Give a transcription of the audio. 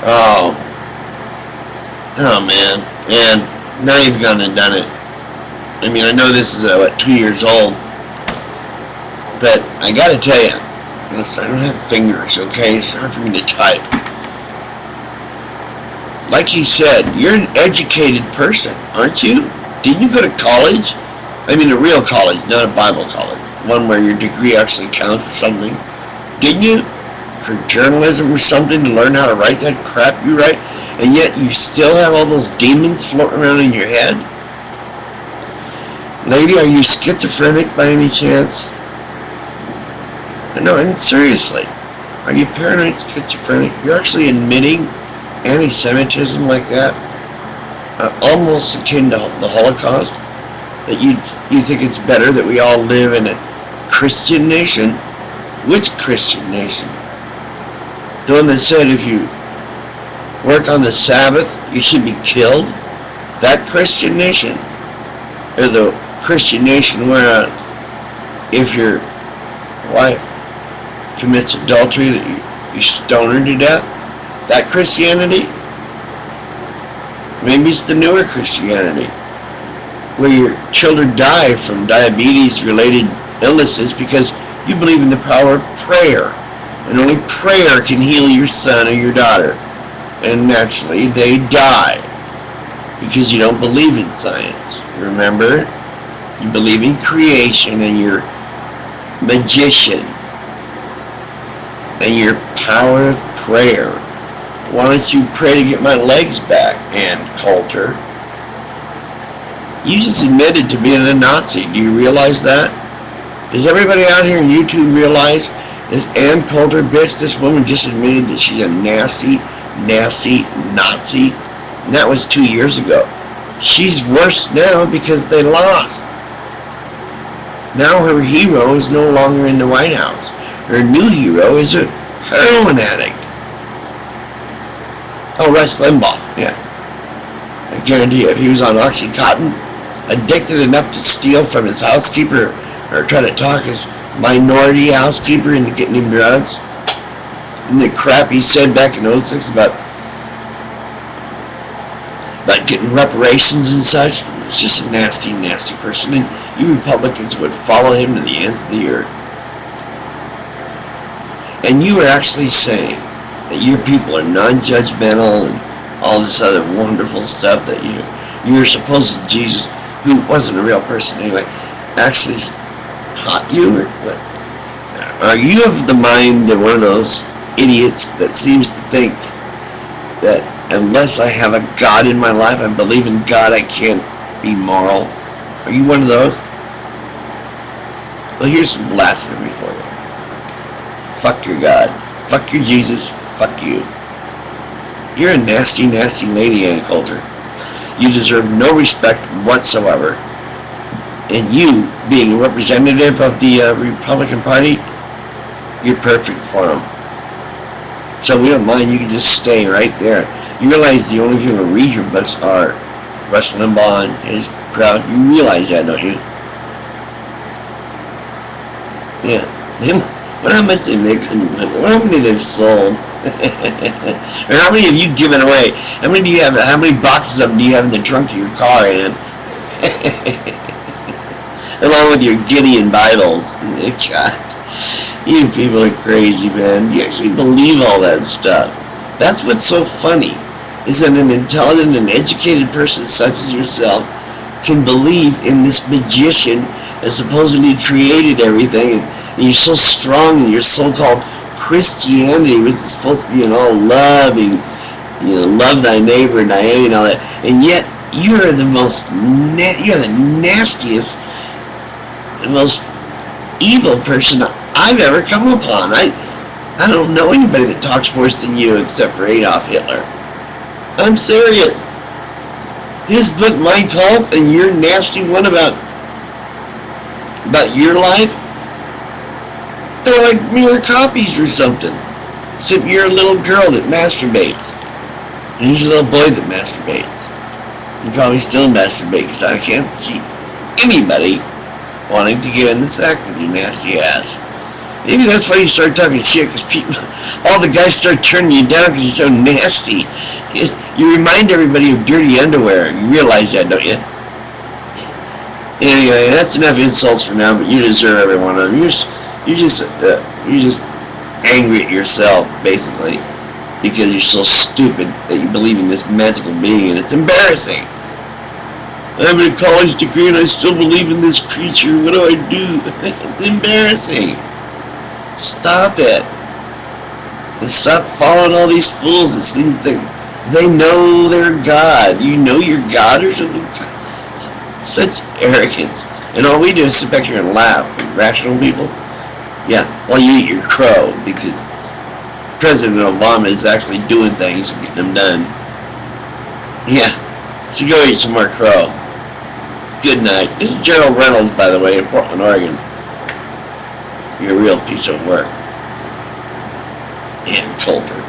Oh, oh man, and now you've gone and done it. I mean, I know this is 2 years old, but I gotta tell you, listen, I don't have fingers, okay? It's hard for me to type. Like you said, you're an educated person, aren't you? Didn't you go to college? I mean, a real college, not a Bible college. One where your degree actually counts for something. Didn't you? For journalism or something, to learn how to write that crap you write? And yet you still have all those demons floating around in your head? Lady, are you schizophrenic by any chance? No, I mean, seriously. Are you paranoid schizophrenic? You're actually admitting anti-Semitism like that? Almost akin to the Holocaust? That you think it's better that we all live in a Christian nation? Which Christian nation? The one that said if you work on the Sabbath, you should be killed? That Christian nation? Or the Christian nation where if your wife commits adultery, that you stone her to death? That Christianity? Maybe it's the newer Christianity, where your children die from diabetes-related illnesses because you believe in the power of prayer, and only prayer can heal your son or your daughter, and naturally they die because you don't believe in science. Remember, you believe in creation and your magician and your power of prayer. Why don't you pray to get my legs back, Ann Coulter? You just admitted to being a Nazi. Do you realize that? Does everybody out here on YouTube realize this Ann Coulter bitch, this woman just admitted that she's a nasty, nasty Nazi? And that was 2 years ago. She's worse now because they lost. Now her hero is no longer in the White House. Her new hero is a heroin addict. Oh, Rush Limbaugh, yeah. I guarantee you, if he was on Oxycontin, addicted enough to steal from his housekeeper or try to talk his minority housekeeper into getting him drugs, and the crap he said back in 06 about getting reparations and such, he's just a nasty, nasty person, and you Republicans would follow him to the ends of the earth. And you were actually saying that your people are non-judgmental and all this other wonderful stuff that your supposed Jesus, who wasn't a real person anyway, actually taught you? Or what? Are you of the mind of one of those idiots that seems to think that unless I have a God in my life, I believe in God, I can't be moral? Are you one of those? Well, here's some blasphemy for you. Fuck your God. Fuck your Jesus. Fuck you. You're a nasty, nasty lady, Ann Coulter. You deserve no respect whatsoever. And you, being a representative of the Republican Party, you're perfect for them. So we don't mind, you can just stay right there. You realize the only people who read your books are Rush Limbaugh and his crowd. You realize that, don't you? Yeah. What how much they make? How many they've sold? Or how many have you given away? How many do you have? How many boxes of them do you have in the trunk of your car, Ann? Along with your Gideon Bibles. God, you people are crazy, man. You actually believe all that stuff. That's what's so funny, is that an intelligent and educated person such as yourself can believe in this magician that supposedly created everything, and you're so strong in your so-called Christianity, which is supposed to be an all-loving, love thy neighbor and thy enemy and all that, and yet you're the most, you're the nastiest, the most evil person I've ever come upon. I don't know anybody that talks worse than you except for Adolf Hitler. I'm serious. His book, Mein Kampf, and your nasty one about your life, they're like mirror copies or something. Except you're a little girl that masturbates. And he's a little boy that masturbates. He probably still masturbates, because I can't see anybody wanting to get in the sack with your nasty ass. Maybe that's why you start talking shit, because all the guys start turning you down because you're so nasty. You remind everybody of dirty underwear. You realize that, don't you? Anyway, that's enough insults for now, but you deserve every one of them. You're just angry at yourself, basically, because you're so stupid that you believe in this magical being, and it's embarrassing. I have a college degree and I still believe in this creature. What do I do? It's embarrassing. Stop it. And stop following all these fools that seem they know they're God. You know you're God or something? Such arrogance. And all we do is sit back here and laugh. Rational people? Yeah, while you eat your crow, because President Obama is actually doing things and getting them done. Yeah, so go eat some more crow. Good night. This is Gerald Reynolds, by the way, in Portland, Oregon. You're a real piece of work. And Coulter.